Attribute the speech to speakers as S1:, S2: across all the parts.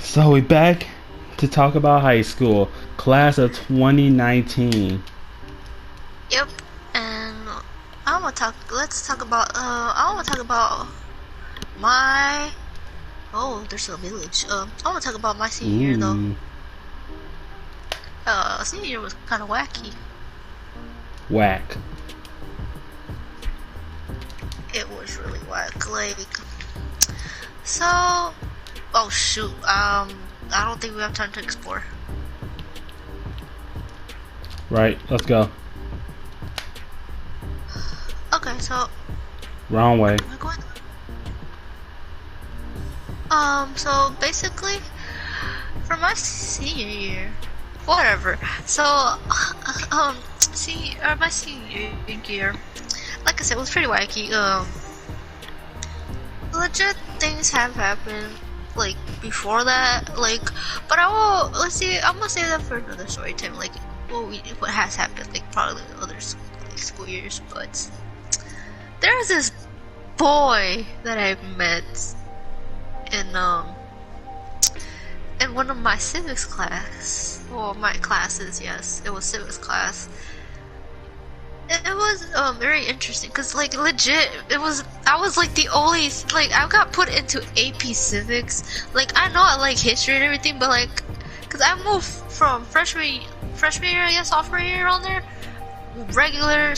S1: So we back to talk about high school, class of 2019.
S2: Yep, and I want to talk. Let's talk about. I want to talk about my. Oh, there's a village. I want to talk about my senior year though.
S1: Ooh,
S2: Senior year was kind of wacky.
S1: whack.
S2: It was really whack. So. Oh shoot. I don't think we have time to explore.
S1: Right, let's go.
S2: Okay, so
S1: Wrong way.
S2: we're going. So basically, for my senior year, whatever. So, my senior year, like I said, was pretty wacky. Legit things have happened like before that, but let's see, I'm gonna save that for another story time, like what has happened, like probably in other school years. But there's this boy that I met in one of my civics class, or my classes. Yes, it was civics class. It was very interesting because, like, legit, I was like the only, like, I got put into AP Civics. Like, I know I like history and everything, but like, because I moved from freshman year, I guess, sophomore year around there, regular,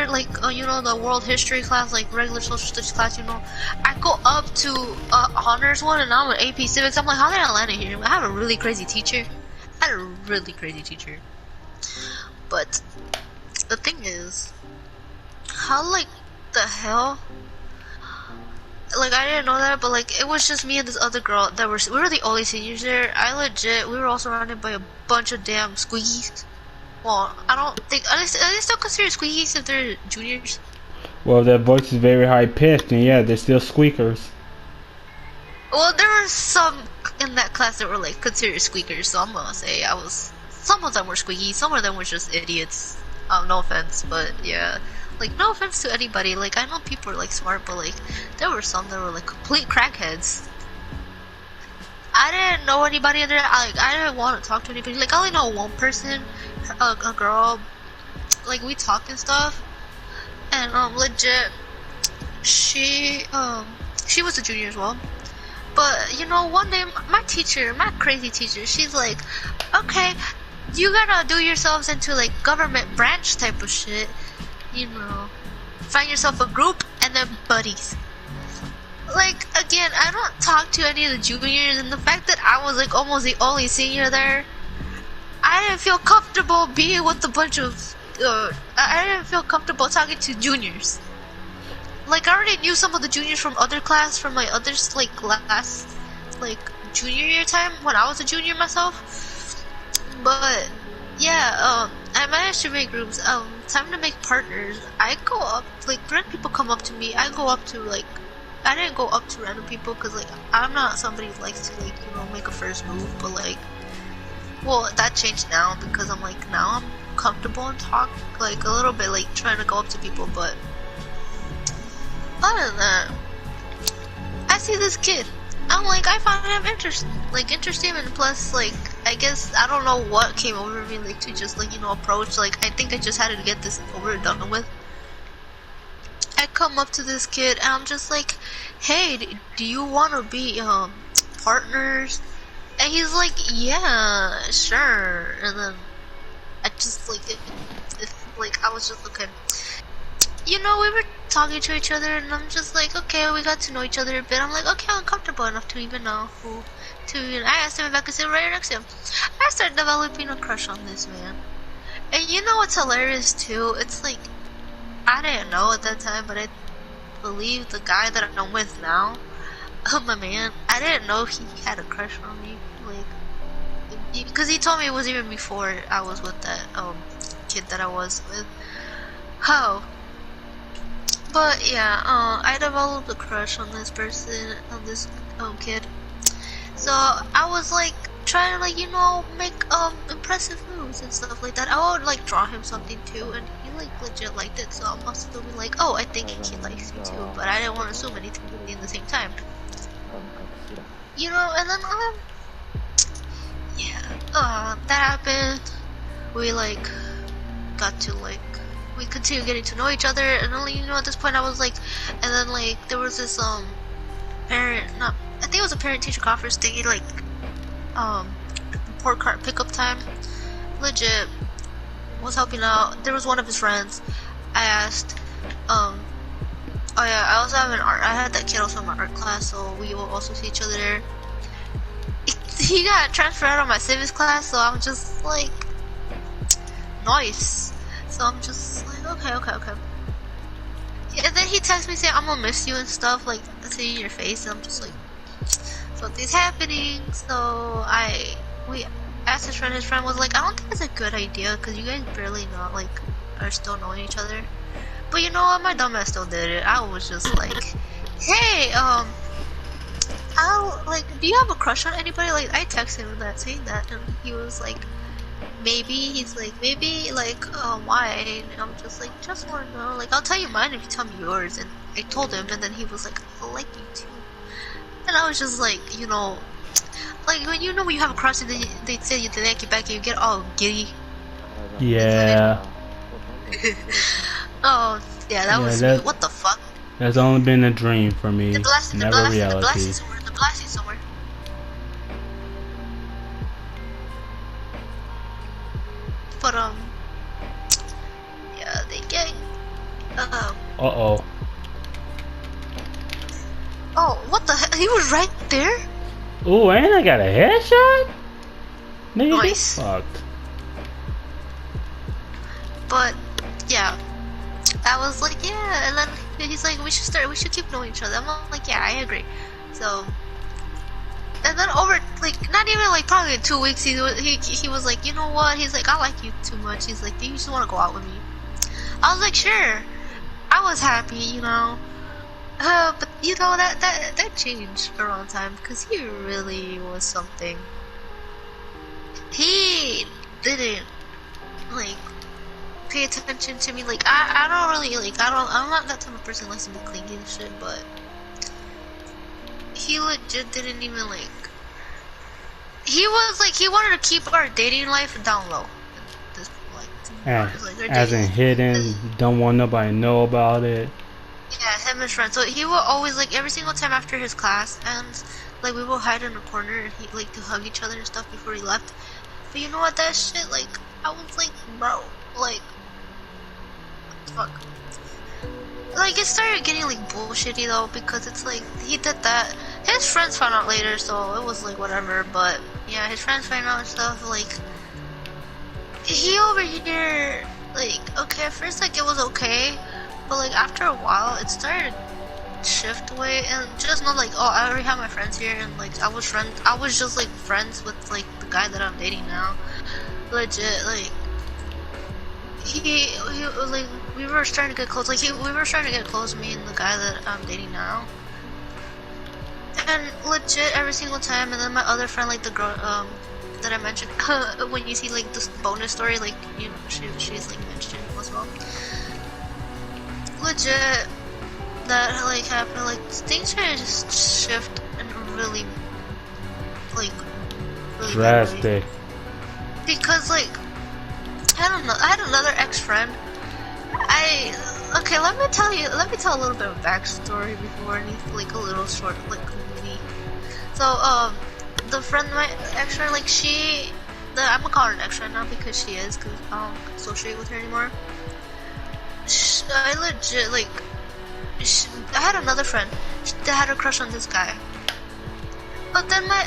S2: like, you know, the world history class, like regular social studies class, you know. I go up to honors one, and I'm an AP Civics. I'm like, how did I land in here? I have a really crazy teacher. I had a really crazy teacher, but the thing is, how, like, the hell? Like, I didn't know that, but like, it was just me and this other girl that we were the only seniors there. We were all surrounded by a bunch of damn squeakies. Well, I don't think, are they still considered squeakies if they're juniors?
S1: Well, their voice is very high pitched, and yeah, they're still squeakers.
S2: Well, there were some in that class that were like considered squeakers, so I'm gonna say some of them were squeaky, some of them were just idiots. No offense, but yeah. Like, no offense to anybody, like, I know people are like smart, but like, there were some that were like complete crackheads. I didn't know anybody in there, I didn't want to talk to anybody, like, I only know one person, a girl, like, we talked and stuff, and legit, she, she was a junior as well. But, you know, one day, my teacher, my crazy teacher, she's like, okay, you gotta do yourselves into, like, government branch type of shit. You know, find yourself a group and then buddies. Like, again, I don't talk to any of the juniors, and the fact that I was, like, almost the only senior there, I didn't feel comfortable being with a bunch of, I didn't feel comfortable talking to juniors. Like, I already knew some of the juniors from other class, from my other, like, class, like, junior year time, when I was a junior myself. But, yeah, I managed to make groups. Time to make partners. I go up, like, random people come up to me, I go up to, like, I didn't go up to random people, because, like, I'm not somebody who likes to, like, you know, make a first move, but, like, well, that changed now, because I'm, like, now I'm comfortable and talk, like, a little bit, like, trying to go up to people, but other than that, I see this kid. I'm like, I find him interesting, and plus, like, I guess, I don't know what came over me, like, to just, like, you know, approach, like, I think I just had to get this over and done with. I come up to this kid, and I'm just like, hey, do you want to be, partners? And he's like, yeah, sure, and then, I just, like, like, I was just, okay. You know, we were talking to each other, and I'm just like, okay, we got to know each other a bit. I'm like, okay, I'm comfortable enough to even know who to. I asked him if I could sit right next to him. I started developing a crush on this man. And you know what's hilarious too? It's like, I didn't know at that time, but I believe the guy that I'm with now, my man, I didn't know he had a crush on me. Like, because he told me it was even before I was with that kid that I was with. How? But yeah, I developed a crush on this person, on this kid. So I was like trying to, like, you know, make impressive moves and stuff like that. I would like draw him something too, and he like legit liked it. So I must have been like, oh, I think he likes me too. But I didn't want to assume anything at the same time. and then yeah, that happened. We like got to like we continued getting to know each other, and only at this point I was like, and then like there was this parent, not I think it was a parent teacher conference thingy, like report card pickup time. Legit was helping out. There was one of his friends. I asked, oh yeah, I also have an art. I had that kid also in my art class, so we will also see each other there. He got transferred out of my civics class, so I'm just like, nice. So I'm just like, okay. Yeah, and then he texts me saying, I'm gonna miss you and stuff, like, see your face, and I'm just like, something's happening. So we asked his friend was like, I don't think it's a good idea, because you guys barely not, like, are still knowing each other. But you know what, my dumbass still did it. I was just like, hey, do you have a crush on anybody? Like, I texted him that, saying that, and he was like, maybe. He's like, maybe, like, why? And I'm just like, just wanna know. Like, I'll tell you mine if you tell me yours. And I told him, and then he was like, I like you too. And I was just like, like, when when you have a crush and then they say you like you back and you get all giddy.
S1: Yeah.
S2: Oh, yeah, that was me. What the fuck?
S1: That's only been a dream for me, never reality.
S2: The blasting somewhere. But yeah, they get
S1: Uh-oh.
S2: Oh, what the hell? He was right there?
S1: Ooh, and I got a headshot? Nigga,
S2: nice.
S1: get fucked.
S2: But yeah, I was like, yeah, and then he's like, we should keep knowing each other. I'm like, yeah, I agree. So, and then over, like, not even like probably in 2 weeks, he was like, you know what? He's like, I like you too much. He's like, do you just want to go out with me? I was like, sure. I was happy, but that changed around time, because he really was something. He didn't like pay attention to me. Like, I don't really like, I'm not that type of person that likes to be clingy and shit, but he legit didn't even like, he was like, he wanted to keep our dating life down low.
S1: As in hidden, don't want nobody to know about it.
S2: Yeah, him and his friends. So he will always, like, every single time after his class ends, like, we will hide in a corner and he like to hug each other and stuff before he left. But you know what, that shit, like, I was like, bro, like, fuck. Like, it started getting like bullshitty though, because it's like, he did that. His friends found out later, so it was like whatever. But yeah, his friends found out and stuff. Like, he over here, like, okay, at first, like, it was okay, but like after a while it started shift away. And just not like, oh, I already have my friends here, and like I was just like friends with like the guy that I'm dating now. Legit, like, he like, we were starting to get close. Like, we were starting to get close, me and the guy that I'm dating now. And legit, every single time. And then my other friend, like the girl that I mentioned, when you see like this bonus story, like, she's like mentioned as well. Legit, that like happened. Like, things started to just shift and really, like, really
S1: drastic.
S2: Because like, I don't know, I had another ex-friend. Okay, let me tell a little bit of backstory before anything, like a little short, like, movie. So, the friend, my ex-friend, like, I'm gonna call her an ex-friend now because she is, because I don't associate with her anymore. I legit, like, I had another friend that had a crush on this guy. But then my,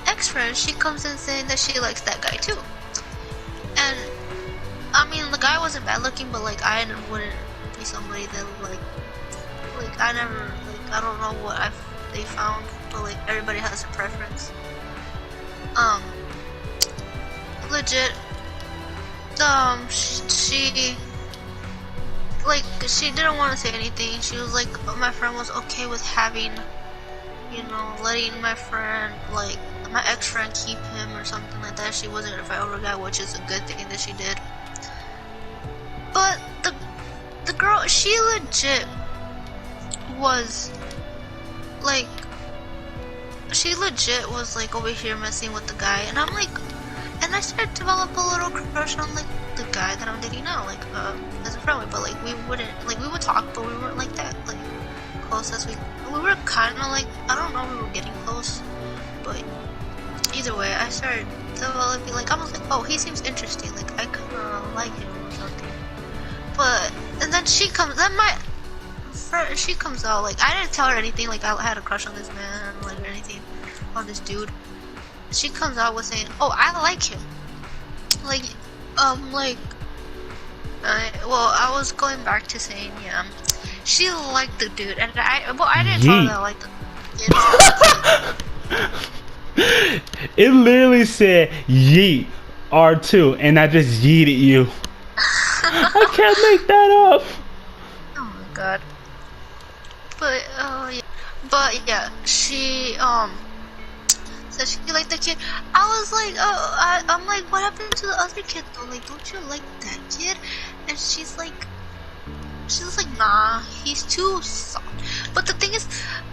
S2: ex-friend, she comes in saying that she likes that guy too. And, I mean, the guy wasn't bad looking, but like, I wouldn't be somebody that like I never, like, I don't know what they found, but like, everybody has a preference. Legit, she didn't want to say anything. She was like, my friend was okay with having, letting my friend, like, my ex-friend keep him or something like that. She wasn't a fight over guy, which is a good thing that she did. But the girl, she legit was like, she legit was like over here messing with the guy, and I'm like, and I started to develop a little crush on like the guy that I'm dating now, like as a friend, but like we wouldn't, like we would talk, but we weren't like that, like close as we were kind of like, I don't know, we were getting close, but either way, I started developing, like I was like, oh, he seems interesting, like I kind of like him or something, but and then she comes out, like I didn't tell her anything, like I had a crush on this man, like or anything, on this dude. She comes out with saying, "Oh, I like him." Like, I was going back to saying, yeah, she liked the dude, and I didn't tell her that I liked the
S1: dude. It literally said yeet R2, and I just yeeted you. I can't make that up.
S2: Oh my god. But yeah, she said she liked the kid. I was like, oh, I'm like, what happened to the other kid though? Like, don't you like that kid? And she's like, nah, he's too soft. But the thing is,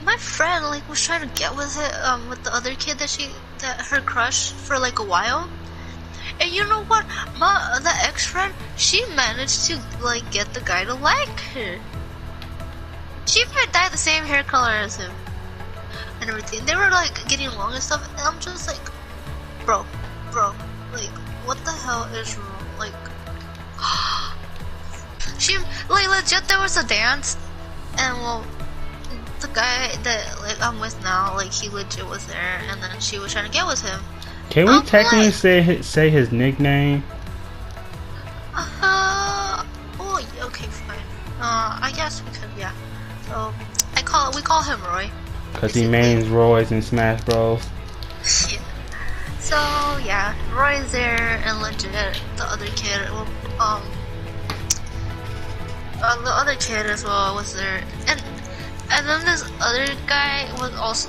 S2: my friend like was trying to get with it, with the other kid that her crush for like a while. And you know what? The ex-friend, she managed to like get the guy to like her. She even dyed the same hair color as him and everything. They were like getting along and stuff, and I'm just like, bro, like what the hell is wrong? Like, she like legit. There was a dance, and well, the guy that like I'm with now, like he legit was there, and then she was trying to get with him.
S1: Can we technically say his nickname?
S2: Oh, okay, fine. I guess we could, yeah. So we call him Roy.
S1: Cause he mains Roy's in Smash Bros.
S2: Yeah. So yeah, Roy's there, and legit the other kid, the other kid as well was there, and then this other guy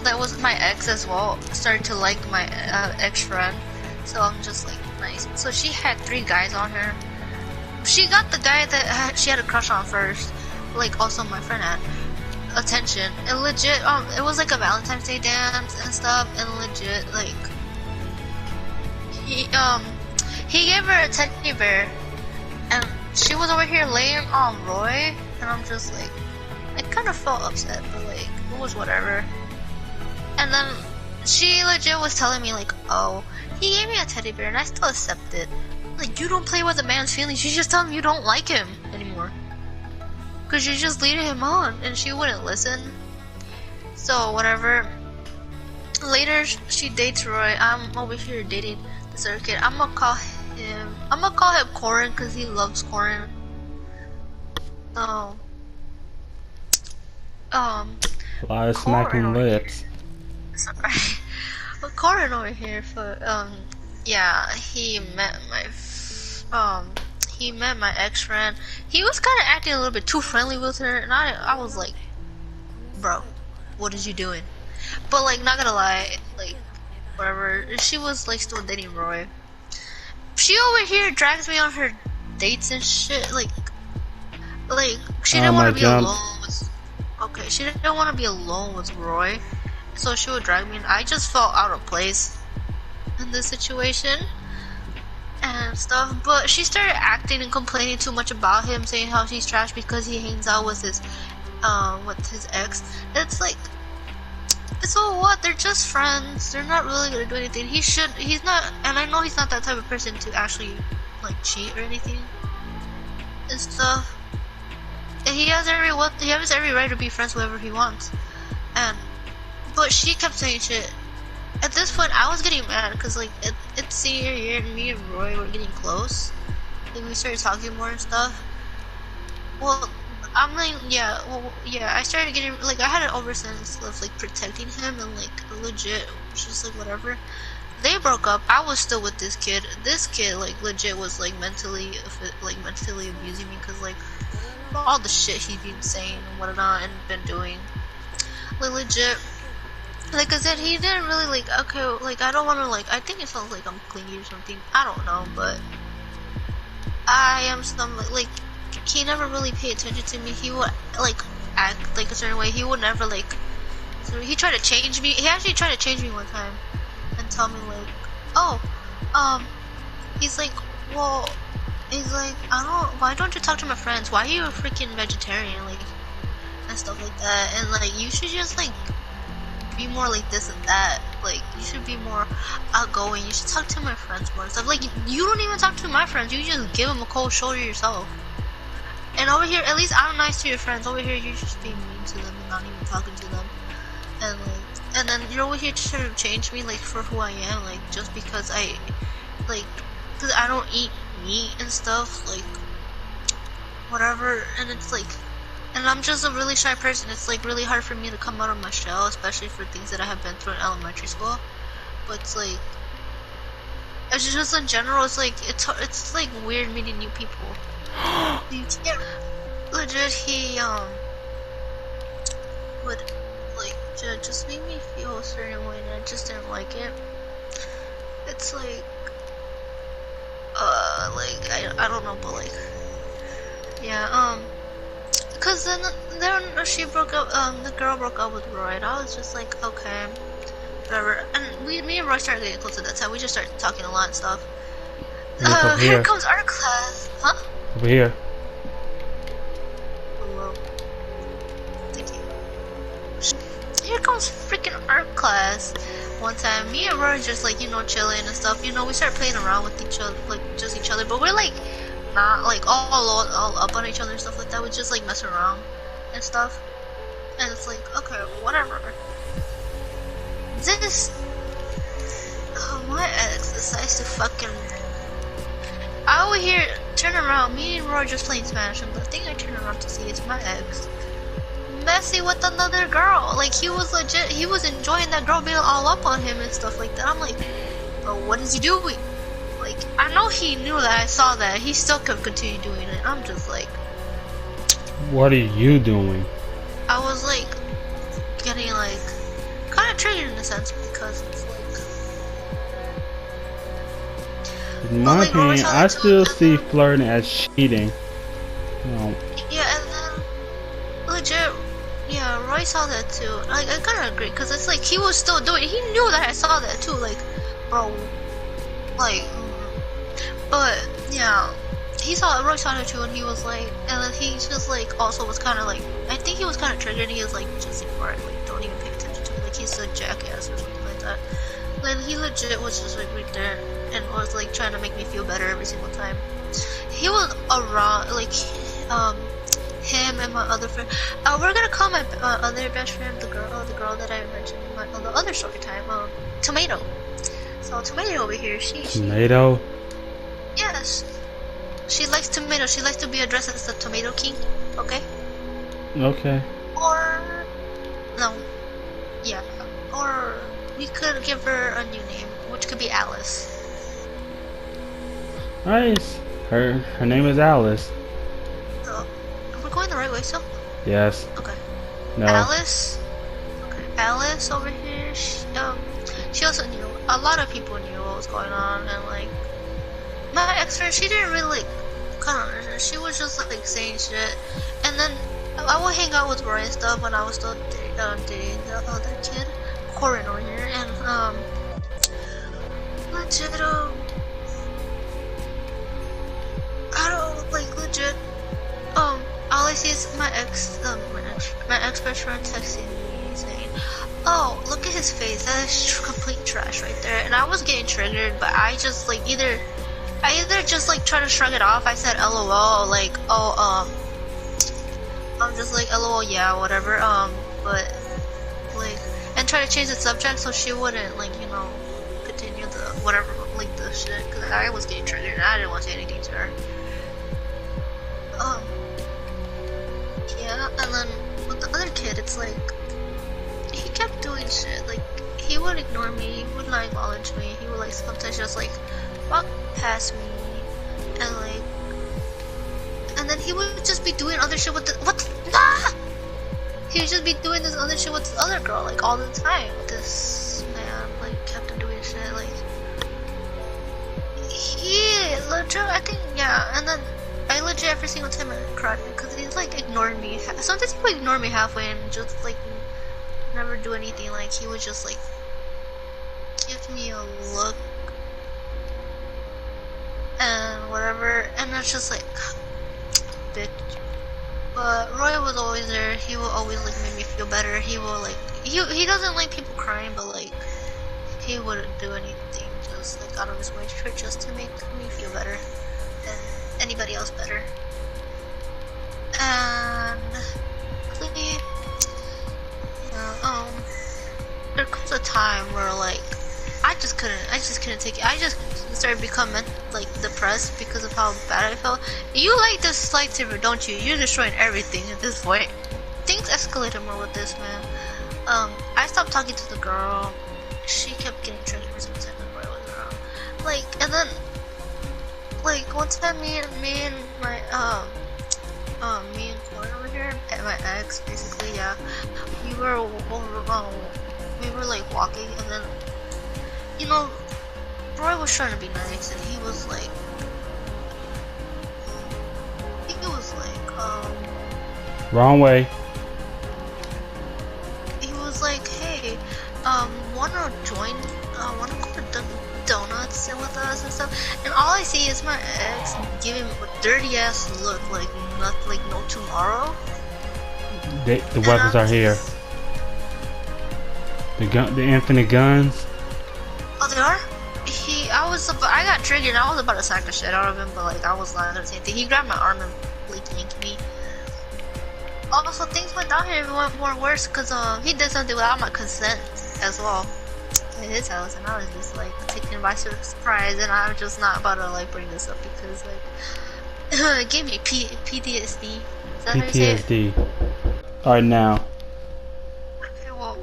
S2: that was my ex as well, started to like my ex-friend. So I'm just like, nice. So she had 3 guys on her. She got the guy that she had a crush on first, like also my friend had attention, and legit it was like a Valentine's Day dance and stuff, and legit like he gave her a teddy bear, and she was over here laying on Roy, and I'm just like, I kind of felt upset, but like it was whatever. And then she legit was telling me like, oh, he gave me a teddy bear and I still accept it. Like, you don't play with a man's feelings, you just tell him you don't like him anymore, cause you just leading him on, and she wouldn't listen. So whatever. Later she dates Roy. I'm over here dating this other kid. I'm gonna call him Corin, cause he loves Corin. Oh.
S1: A lot of smacking lips.
S2: Sorry. Well, Corin over here for yeah, he met my ex-friend. He was kind of acting a little bit too friendly with her, and I was like, bro, what is you doing? But like, not gonna lie, like whatever. She was like still dating Roy. She over here drags me on her dates and shit. Like she didn't want to be alone with. Okay, she didn't want to be alone with Roy, so she would drag me, and I just felt out of place in this situation and stuff. But she started acting and complaining too much about him, saying how he's trash because he hangs out with his ex. It's like, so what? They're just friends. They're not really gonna do anything. He's not, and I know he's not that type of person to actually like cheat or anything and stuff. And he has every right to be friends with whoever he wants. But she kept saying shit. At this point, I was getting mad because like it's senior year and me and Roy were getting close. Like we started talking more and stuff. Well, I'm like, I started getting like, I had an oversense of like protecting him, and like legit just like whatever. They broke up. I was still with this kid. This kid like legit was like mentally abusing me because like all the shit he'd been saying and whatnot and been doing. Like legit, like I said, he didn't really like, okay, like I don't want to like, I think it sounds like I'm clingy or something, I don't know, but I am some like he never really paid attention to me. He would like act like a certain way. He would never like So he tried to change me. He actually tried to change me one time and tell me like, oh, he's like, well, he's like, why don't you talk to my friends? Why are you a freaking vegetarian? Like, and stuff like that. And like, you should just like be more like this and that. Like, you should be more outgoing. You should talk to my friends more and stuff. Like, you don't even talk to my friends. You just give them a cold shoulder yourself. And over here, at least I'm nice to your friends. Over here, you're just being mean to them and not even talking to them. And like, and then you're over here trying to change me, like, for who I am, like, just because because I don't eat meat and stuff, like, whatever. And it's like, and I'm just a really shy person. It's like really hard for me to come out of my shell, especially for things that I have been through in elementary school. But it's like, it's just in general, it's like, it's like weird meeting new people. You can't, legit, he would like just make me feel a certain way, and I just didn't like it. It's like I don't know, but like, yeah, cause then she broke up, the girl broke up with Roy, and I was just like, okay, whatever. And me and Roy started getting close at that time. We just started talking a lot and stuff. Here comes art class, huh?
S1: Over here.
S2: Hello. Thank you. Here comes freaking art class. One time, me and Roy just like, you know, chilling and stuff. You know, we started playing around with each other, like just each other. But we're like not like all up on each other and stuff like that. We just like mess around and stuff. And it's like, okay, whatever. My ex decides to fucking. I over here turn around, me and Roy just playing Smash, and the thing I turn around to see is my ex messy with another girl. Like, he was legit, he was enjoying that girl being all up on him and stuff like that. I'm like, but what is he doing? Like, I know he knew that I saw that. He still could continue doing it. I'm just like,
S1: what are you doing?
S2: I was like getting like kind of triggered in a sense, because it's like,
S1: in my opinion, I still see flirting as cheating. No.
S2: Yeah, and then legit, yeah, Roy saw that too. Like, I kind of agree, because it's like he was still doing it. He knew that I saw that too. Like, bro, like, but yeah, Roy saw that too, and he was like, and then he just like also was kind of like, I think he was kind of triggered. And he was like, just ignore it. Like, don't even pay attention to it. Like, he's a jackass or something like that. Then he legit was just like right there and was like trying to make me feel better every single time. He was around, like, him and my other friend. We're gonna call my other best friend the girl that I mentioned on the other story time. Tomato. So Tomato over here,
S1: Tomato.
S2: Yes, she likes tomato. She likes to be addressed as the Tomato King. Okay.
S1: Okay.
S2: Or no, yeah, or we could give her a new name, which could be Alice.
S1: Nice. Her name is Alice.
S2: So, we're going the right way still?
S1: Yes.
S2: Okay.
S1: No.
S2: Alice. Okay. Alice over here. She also knew. A lot of people knew what was going on, and like my ex-friend, she didn't really kind of understand. She was just like saying shit, and then I would hang out with Roy and stuff when I was still dating the other kid, Corin over here, and legit, I don't like legit. All I see is my ex best friend texting me saying, "Oh, look at his face. That is complete trash right there." And I was getting triggered, but I just like I either just like try to shrug it off. I said, "LOL," like, "Oh, I'm just like, LOL, yeah, whatever." But like, and try to change the subject so she wouldn't like, you know, continue the whatever, like the shit, because I was getting triggered and I didn't want to say anything to her. Yeah, and then with the other kid, it's like, he kept doing shit. Like, he would ignore me, he would not acknowledge me, he would like sometimes just like walk past me, and like, and then he would just be doing other shit with he would just be doing this other shit with this other girl, like, all the time. This man, like, kept doing shit, like, he legit, I think, yeah, and then I legit every single time I cried because he's like ignoring me. Sometimes he would ignore me halfway and just like never do anything. Like he would just like give me a look and whatever, and it's just like, bitch. But Roy was always there. He will always like make me feel better. He will like he doesn't like people crying, but like he wouldn't do anything just like out of his way just to make me feel better and anybody else better. And really, there comes a time where like I just couldn't take it. I just started becoming like depressed because of how bad I felt. You like this lightsaber, don't you? You're destroying everything at this point. Things escalated more with this, man. I stopped talking to the girl. She kept getting triggered sometimes when Roy was around. Like, and then like one time me and my me and Corn over here, and my ex, basically, yeah, we were like walking, and then, you know, Roy was trying to be nice, and he was like,
S1: wrong way.
S2: He was like, hey, wanna join, wanna go to Dunkin' Donuts and with us and stuff, and all I see is my ex giving him a dirty ass look, like no tomorrow.
S1: The weapons are here. The infinite guns.
S2: Oh, they are? I got triggered and I was about to sack the shit out of him, but like I was lying the same thing. He grabbed my arm and like yanked me. Also, things went down here and went more worse because he did something without my consent as well at his house, and I was just like taken by surprise, and I'm just not about to like bring this up because like it gave me PTSD. Is that how you say it?
S1: PTSD. Alright, now.
S2: Okay, well,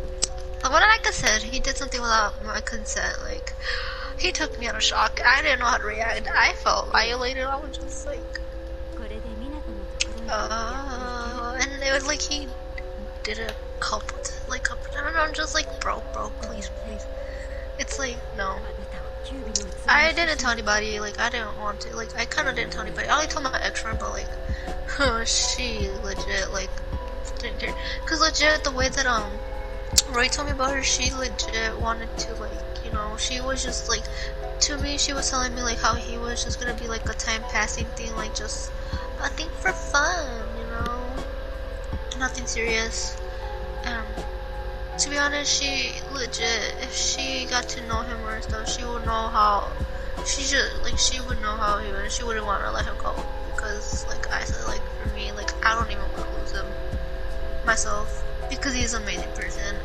S2: like I said, he did something without my consent. Like, he took me out of shock. I didn't know how to react. I felt violated. I was just like, and it was like he did a couple times. I'm just like, bro, please. It's like, no. I didn't tell anybody. Like, I didn't want to. Like, I kind of didn't tell anybody. I only told my ex-friend, but like, she legit like didn't care. Cause legit the way that Roy told me about her, she legit wanted to like, you know, she was just like, to me she was telling me like how he was just gonna be like a time passing thing, like just a thing for fun, you know, nothing serious. To be honest, she legit, if she got to know him or stuff, she would know how she would know how he was. She wouldn't want to let him go because like I said, like for me, like I don't even want to lose him myself because he's an amazing person,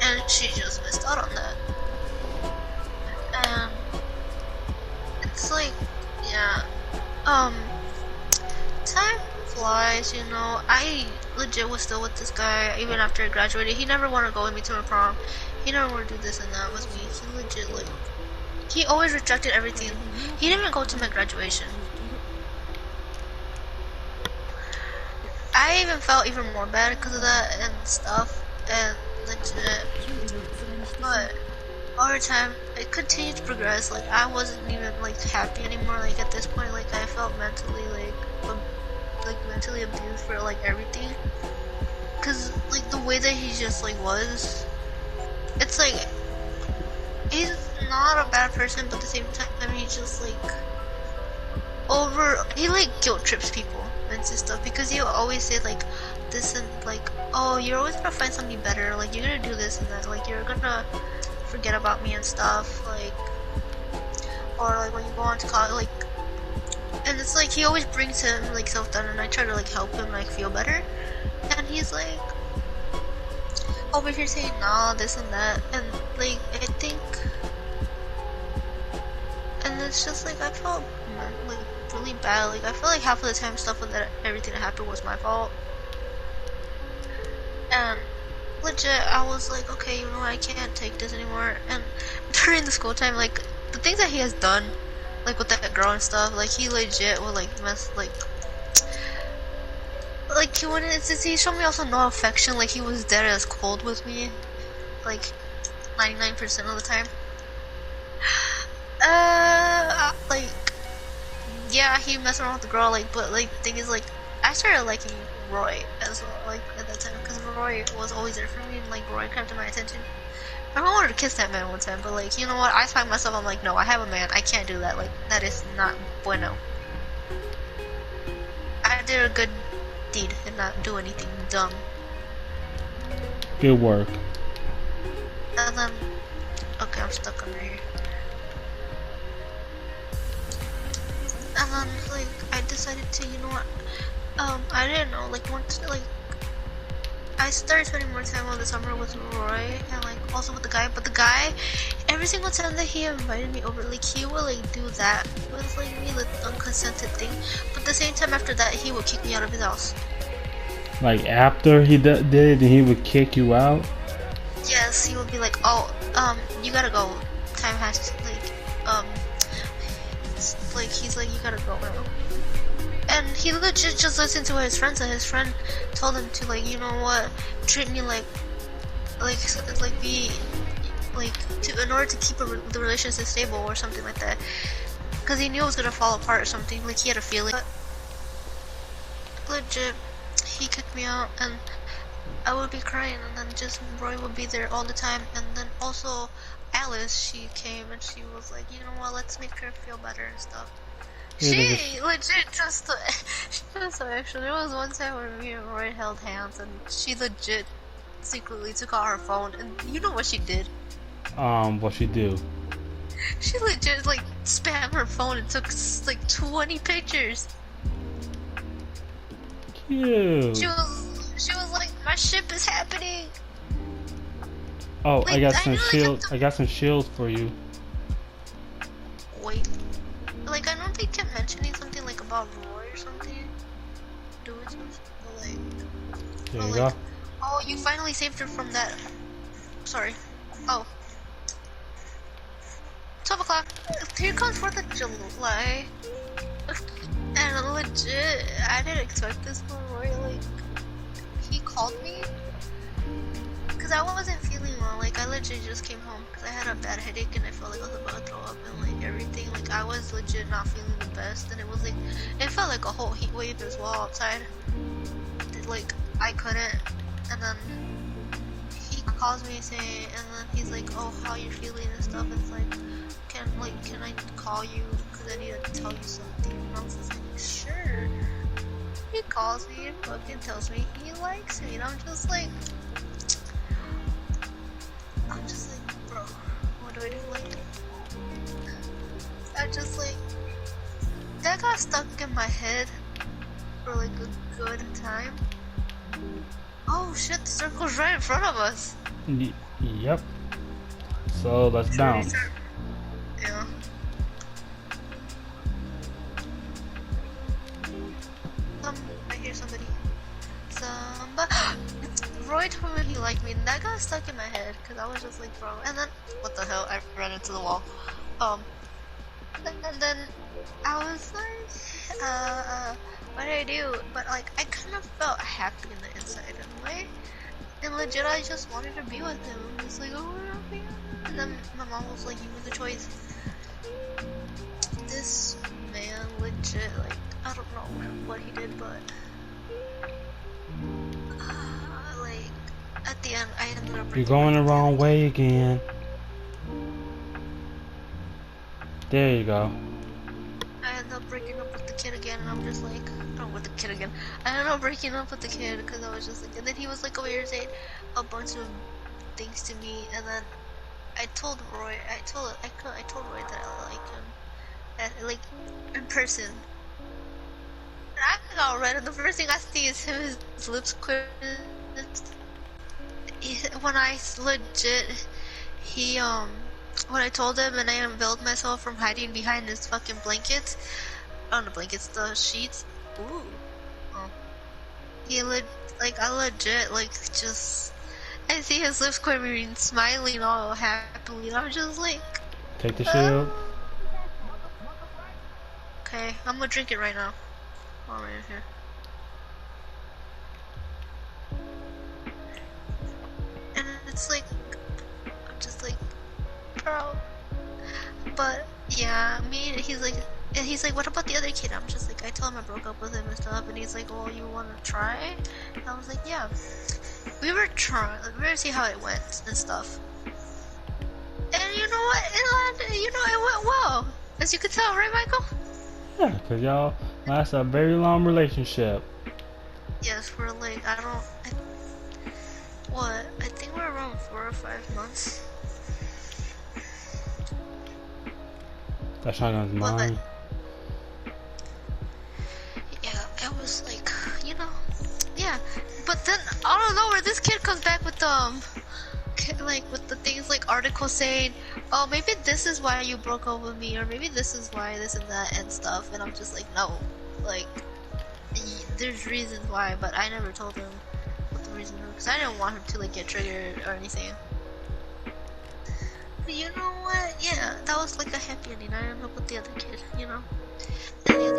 S2: and she just missed out on that. And it's like, yeah, time flies, you know. I legit was still with this guy even after I graduated. He never wanted to go with me to my prom. He never wanted to do this and that with me. He legit like, he always rejected everything. He didn't even go to my graduation. I even felt even more bad because of that and stuff, and legit. But over time, it continued to progress. Like I wasn't even like happy anymore. Like at this point, like I felt mentally mentally abused for like everything. Cause like the way that he just like was, it's like he's not a bad person, but at the same time he just like he like guilt trips people and stuff, because he'll always say like this and like, oh, you're always gonna find something better, like you're gonna do this and that, like you're gonna forget about me and stuff, like, or like when you go on to college, like, and it's like he always brings him like self-doubt, and I try to like help him like feel better, and he's like over here saying nah, this and that, and like I think, and it's just like I felt like really bad. Like I feel like half of the time stuff with that, everything that happened was my fault, and legit I was like, okay, you know, I can't take this anymore. And during the school time, like the things that he has done, like with that girl and stuff, like he legit will like mess, like he wanted, he showed me also no affection. Like he was dead as cold with me, like 99% of the time. Like, yeah, he messed around with the girl, like, but like the thing is, like, I started liking Roy as well, like at that time, because Roy was always there for me, and like Roy kept my attention. I wanted to kiss that man one time, but like, you know what? I find myself, I'm like, no, I have a man, I can't do that. Like, that is not bueno. I did a good deed and not do anything dumb.
S1: Good work.
S2: And then, okay, I'm stuck under here. And then, like, I decided to, you know what? I didn't know, like, once, like, I started spending more time on the summer with Roy and like also with the guy, but the guy, every single time that he invited me over, like he would like do that with like me, like unconsented thing. But at the same time after that, he would kick me out of his house.
S1: Like after he did it, he would kick you out?
S2: Yes, he would be like, oh, you gotta go. Time has to, like he's like, you gotta go now. And he legit just listened to what his friend said. His friend told him to like, you know what, treat me like be like to in order to keep the relationship stable or something like that. Because he knew it was gonna fall apart or something. Like he had a feeling. But legit, he kicked me out, and I would be crying, and then just Roy would be there all the time. And then also Alice, she came and she was like, you know what, let's make her feel better and stuff. She legit just, she was so extra. There was one time where me and Roy held hands, and she legit secretly took out her phone, and you know what she did?
S1: What she do?
S2: She legit like spammed her phone and took like 20 pictures.
S1: Cute.
S2: She was like, my ship is happening.
S1: Oh,
S2: like,
S1: I got some shields. I got some shields for you.
S2: Wait. Like, I know they kept mentioning something like about Roy or something. Doing something, but like...
S1: There you go.
S2: Oh, you finally saved her from that... Sorry. Oh. 12 o'clock. Here comes 4th of July. And legit, I didn't expect this from Roy. Like, he called me. Because I wasn't feeling well. Like, I legit just came home because I had a bad headache and I felt like I was about to throw up and like everything. Like, I was legit not feeling the best, and it was like, it felt like a whole heat wave as well outside. Like, I couldn't. And then he calls me saying, and then he's like, oh, how you feeling and stuff. It's like, can I call you because I need to tell you something? And I was just like, sure. He calls me and fucking tells me he likes me, and I'm just like, bro, what do I do? Like, I just like, that got stuck in my head for like a good time. Oh shit, the circle's right in front of us.
S1: Yep. So let's bounce.
S2: Yeah. I hear somebody. Roy told me he liked me, and that got stuck in my head because I was just like, bro. And then, what the hell? I ran into the wall. And then I was like, what did I do? But like, I kind of felt happy in the inside in a way. And legit, I just wanted to be with him. I was like, oh, we're happy. And then my mom was like, you made the choice. This man, legit, like, I don't know what he did, but like, at the end, I ended up.
S1: You're going the wrong way again. There you go.
S2: I ended up breaking up with the kid again, and I'm just like, oh, with the kid again. I ended up breaking up with the kid because I was just like, and then he was like over here saying a bunch of things to me, and then I told Roy, I told Roy that I like him, and, like, in person. And I got red, and the first thing I see is him, his lips quivering. When I legit, when I told him and I unveiled myself from hiding behind his fucking blankets, the blankets, the sheets. Ooh. Oh. I legit, like, just, I see his lips quivering, smiling all happily, and I'm just like,
S1: take the shield.
S2: Okay, I'm gonna drink it right now. Oh, right here. And it's like, I'm just like, bro. But yeah, he's like, And he's like, what about the other kid? I'm just like, I told him I broke up with him and stuff. And he's like, oh, you want to try? And I was like, yeah. We were trying, we were gonna see how it went and stuff. And you know what? It went well. As you could tell, right, Michael?
S1: Yeah, cause y'all last a very long relationship.
S2: Yes, we're like, I think we're around 4 or 5 months.
S1: That's not gonna
S2: But
S1: mine.
S2: yeah, it was like, yeah. But then out of nowhere, this kid comes back with like with the things like articles saying, oh, maybe this is why you broke up with me, or maybe this is why this and that and stuff. And I'm just like, no, like there's reasons why, but I never told him what the reason was because I didn't want him to like get triggered or anything. But you know what? Yeah, that was like a happy ending. I ended up with the other kid, And